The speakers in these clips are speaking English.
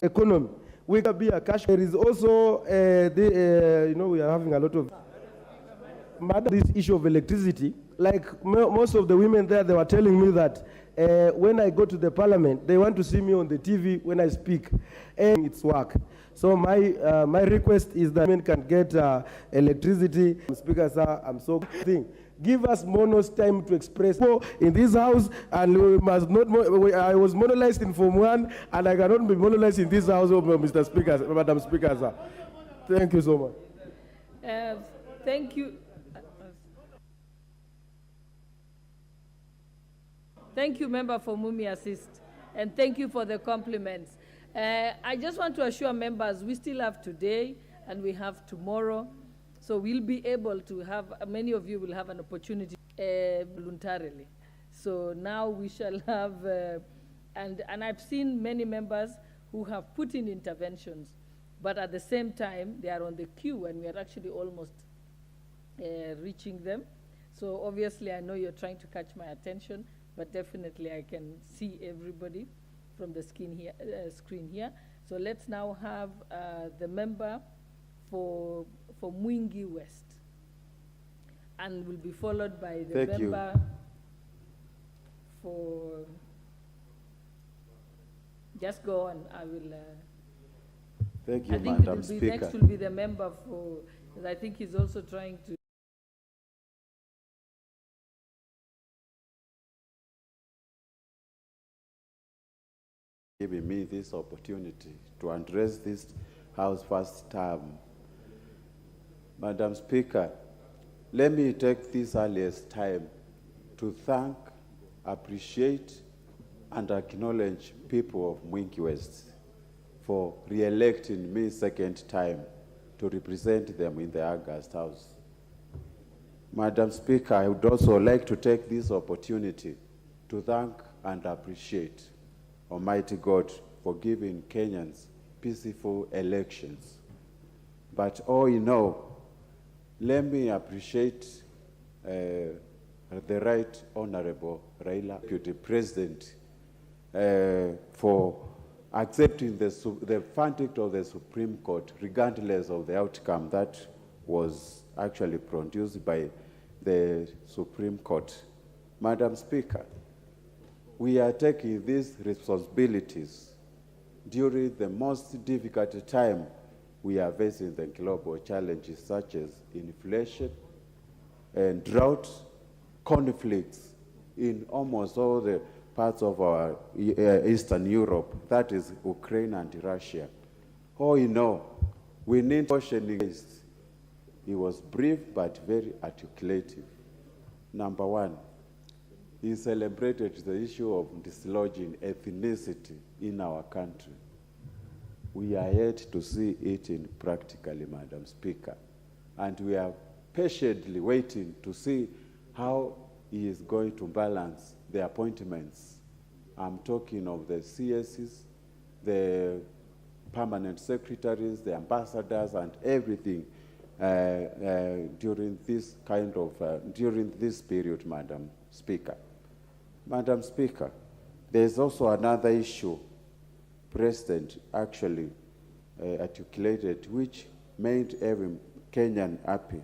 economy. We can be a cash. There is also, we are having a lot of this issue of electricity. Like most of the women there, they were telling me that when I go to the parliament, they want to see me on the TV when I speak, and it's work. So my request is that women can get electricity. Speaker, sir, I'm so thing. Give us monos time to express in this house, and we must not. I was monopolized in Form 1, and I cannot be monopolized in this house, Mr. Speaker, Madam Speaker, sir. Thank you so much. Thank you. Thank you, Member for Mumi Assist, and thank you for the compliments. I just want to assure members we still have today and we have tomorrow. So we'll be able to have, many of you will have an opportunity voluntarily. So now we shall have, and I've seen many members who have put in interventions, but at the same time, they are on the queue and we are actually almost reaching them. So obviously, I know you're trying to catch my attention, but definitely I can see everybody from the screen here. So let's now have the member for Mwingi West, and will be followed by the member for, just go on, I will. Thank you, I think Madam Speaker. Next will be the member for, because I think he's also trying to. Giving me this opportunity to address this House first term. Madam Speaker, let me take this earliest time to thank, appreciate, and acknowledge people of Mwingi West for re-electing me second time to represent them in the August House. Madam Speaker, I would also like to take this opportunity to thank and appreciate Almighty God for giving Kenyans peaceful elections. But all in all, let me appreciate the Right Honorable Raila, Deputy President, for accepting the verdict of the Supreme Court, regardless of the outcome that was actually produced by the Supreme Court. Madam Speaker, we are taking these responsibilities during the most difficult time we are facing the global challenges such as inflation and drought, conflicts in almost all the parts of our Eastern Europe, that is Ukraine and Russia. All in all, we need cautioning. He was brief but very articulative. Number one, he celebrated the issue of dislodging ethnicity in our country. We are yet to see it in practically, Madam Speaker. And we are patiently waiting to see how he is going to balance the appointments. I'm talking of the CSs, the permanent secretaries, the ambassadors, and everything during this during this period, Madam Speaker. Madam Speaker, there's also another issue President actually articulated, which made every Kenyan happy.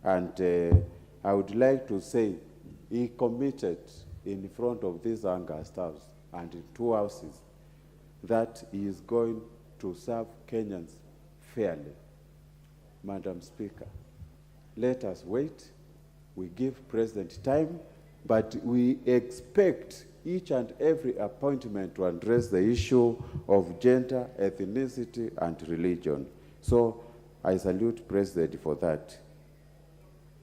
And I would like to say he committed in front of this August House and in two houses that he is going to serve Kenyans fairly. Madam Speaker, let us wait. We give President time, but we expect each and every appointment to address the issue of gender, ethnicity, and religion. So I salute President for that.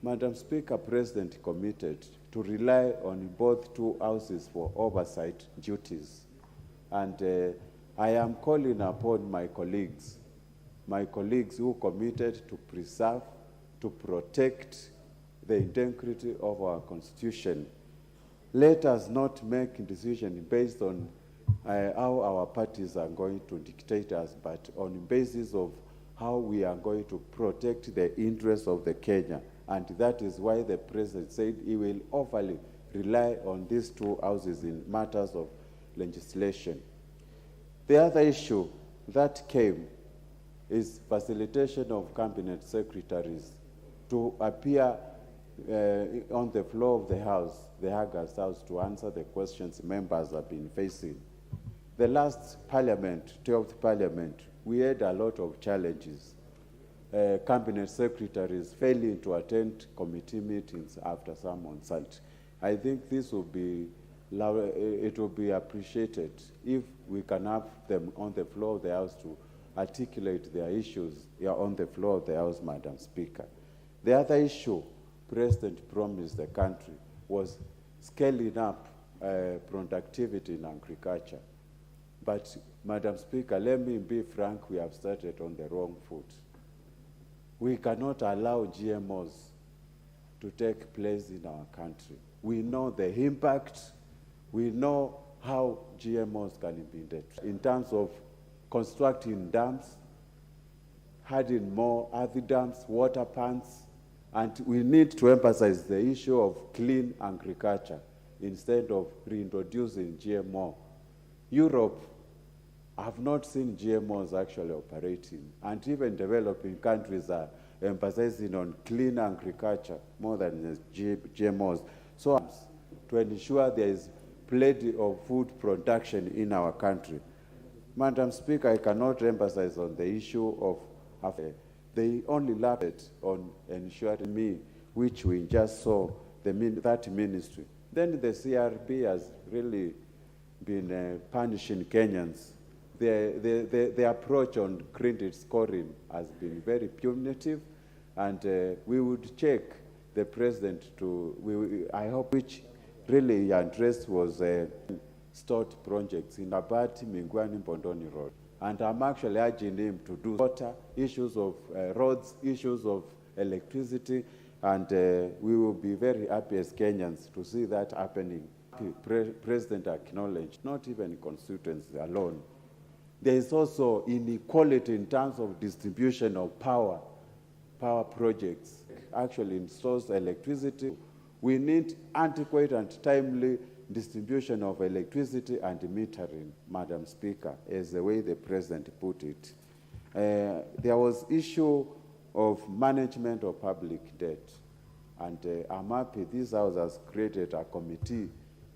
Madam Speaker, President committed to rely on both two houses for oversight duties. And I am calling upon my colleagues who committed to preserve, to protect the integrity of our Constitution. Let us not make a decision based on how our parties are going to dictate us, but on the basis of how we are going to protect the interests of the Kenya. And that is why the President said he will overly rely on these two houses in matters of legislation. The other issue that came is facilitation of cabinet secretaries to appear on the floor of the House, the Haggard's House, to answer the questions members have been facing. The last Parliament, 12th Parliament, we had a lot of challenges. Cabinet secretaries failing to attend committee meetings after some on-site. I think this will be, it will be appreciated if we can have them on the floor of the House to articulate their issues on the floor of the House, Madam Speaker. The other issue President promised the country was scaling up productivity in agriculture. But, Madam Speaker, let me be frank, we have started on the wrong foot. We cannot allow GMOs to take place in our country. We know the impact. We know how GMOs can be detrimental in terms of constructing dams, adding more other dams, water plants, and we need to emphasize the issue of clean agriculture instead of reintroducing GMO. Europe have not seen GMOs actually operating, and even developing countries are emphasizing on clean agriculture more than GMOs. So to ensure there is plenty of food production in our country. Madam Speaker, I cannot emphasize on the issue of they only lapped on ensuring me, which we just saw, that ministry. Then the CRB has really been punishing Kenyans. The approach on credit scoring has been very punitive, and we would check the president I hope which really addressed was start projects in Abati, Mingwani, Bondoni Road. And I'm actually urging him to do water, issues of roads, issues of electricity, and we will be very happy as Kenyans to see that happening. President acknowledged, not even constituencies alone. There is also inequality in terms of distribution of power projects. Actually installs electricity. We need adequate and timely distribution of electricity and metering, Madam Speaker, as the way the President put it. There was issue of management of public debt, and I'm happy this House has created a committee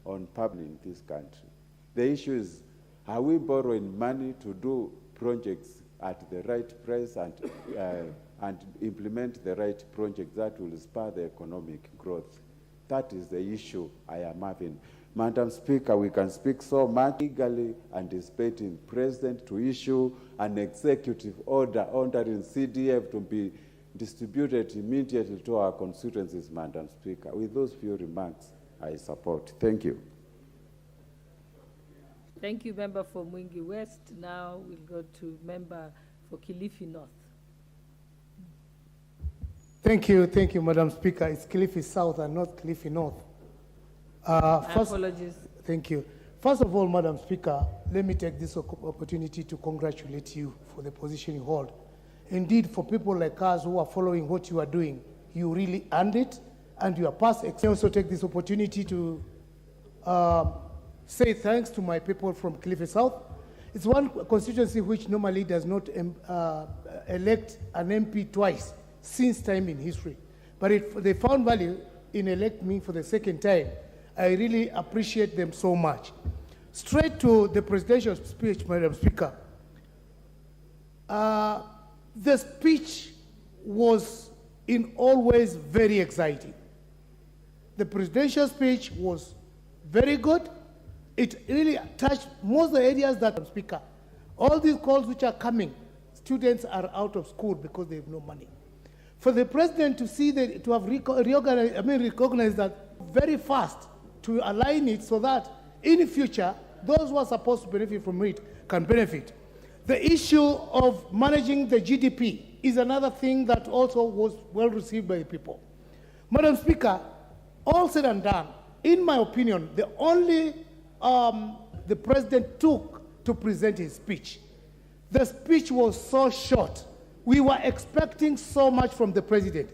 on public in this country. The issue is, are we borrowing money to do projects at the right price and implement the right projects that will spur the economic growth? That is the issue I am having. Madam Speaker, we can speak so much legally anticipating President to issue an executive order ordering CDF to be distributed immediately to our constituencies, Madam Speaker. With those few remarks, I support. Thank you. Thank you, Member for Mwingi West. Now we'll go to Member for Kilifi North. Thank you, Madam Speaker. It's Kilifi South and not Kilifi North. Apologies. Thank you. First of all, Madam Speaker, let me take this opportunity to congratulate you for the position you hold. Indeed, for people like us who are following what you are doing, you really earned it, and you are past. I also take this opportunity to say thanks to my people from Kilifi South. It's one constituency which normally does not elect an MP twice since time in history. But they found value in electing me for the second time. I really appreciate them so much. Straight to the presidential speech, Madam Speaker. The speech was in all ways very exciting. The presidential speech was very good. It really touched most of the areas that, Madam Speaker, all these calls which are coming, students are out of school because they have no money. For the president to see that, to have recognized that very fast, to align it so that in the future, those who are supposed to benefit from it can benefit. The issue of managing the GDP is another thing that also was well received by the people. Madam Speaker, all said and done, in my opinion, the only the president took to present his speech. The speech was so short. We were expecting so much from the president.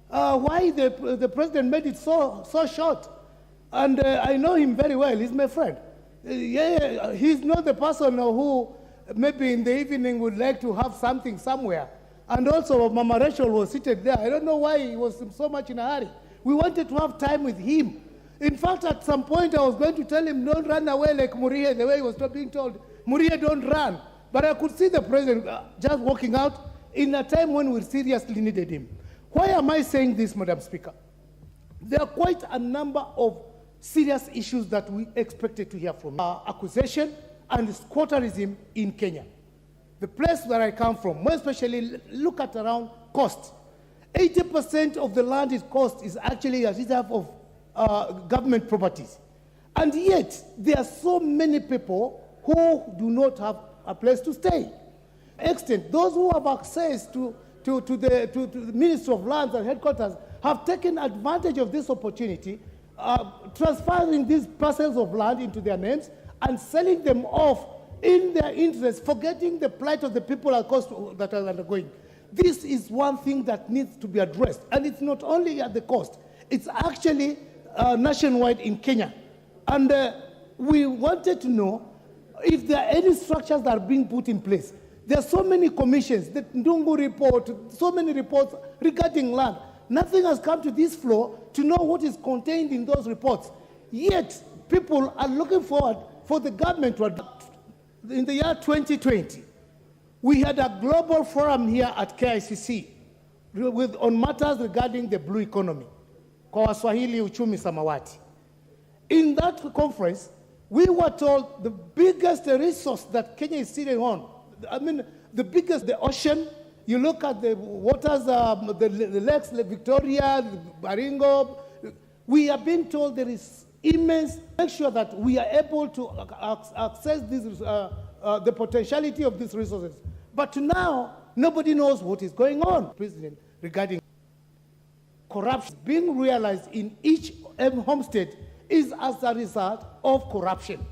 Why the president made it so short? And I know him very well. He's my friend. Yeah, he's not the person who maybe in the evening would like to have something somewhere. And also Mama Rachel was seated there. I don't know why he was so much in a hurry. We wanted to have time with him. In fact, at some point I was going to tell him, don't run away like Murie, the way he was being told, Murie, don't run. But I could see the president just walking out in a time when we seriously needed him. Why am I saying this, Madam Speaker? There are quite a number of serious issues that we expected to hear from accusation and squatterism in Kenya. The place where I come from, more especially look at around cost. 80% of the land is cost is actually a reserve of government properties. And yet, there are so many people who do not have a place to stay. Extent, those who have access to the Ministry of Lands and headquarters have taken advantage of this opportunity, transferring these parcels of land into their names and selling them off in their interest, forgetting the plight of the people at cost that are undergoing. This is one thing that needs to be addressed. And it's not only at the coast, it's actually nationwide in Kenya. And we wanted to know if there are any structures that are being put in place. There are so many commissions, the Ndungu report, so many reports regarding land. Nothing has come to this floor to know what is contained in those reports. Yet, people are looking forward for the government to adopt. In the year 2020, we had a global forum here at KICC on matters regarding the blue economy, kwa Waswahili uchumi samawati. In that conference, we were told the biggest resource that Kenya is sitting on, I mean, the biggest, the ocean. You look at the waters, the lakes, Lake Victoria, Baringo. We are being told there is immense. Make sure that we are able to access this, the potentiality of these resources. But now, nobody knows what is going on, President, regarding corruption. Being realized in each homestead is as a result of corruption.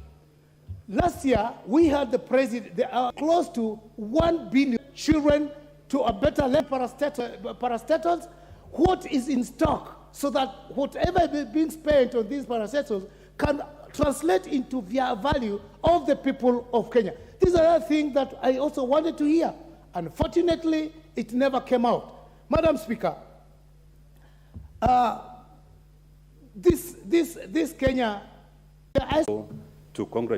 Last year, we had the president, there are close to 1 billion children to a better level parastatals. What is in stock so that whatever is being spent on these parastatals can translate into value of the people of Kenya. These are other things that I also wanted to hear. Unfortunately, it never came out. Madam Speaker, this Kenya, to congratulate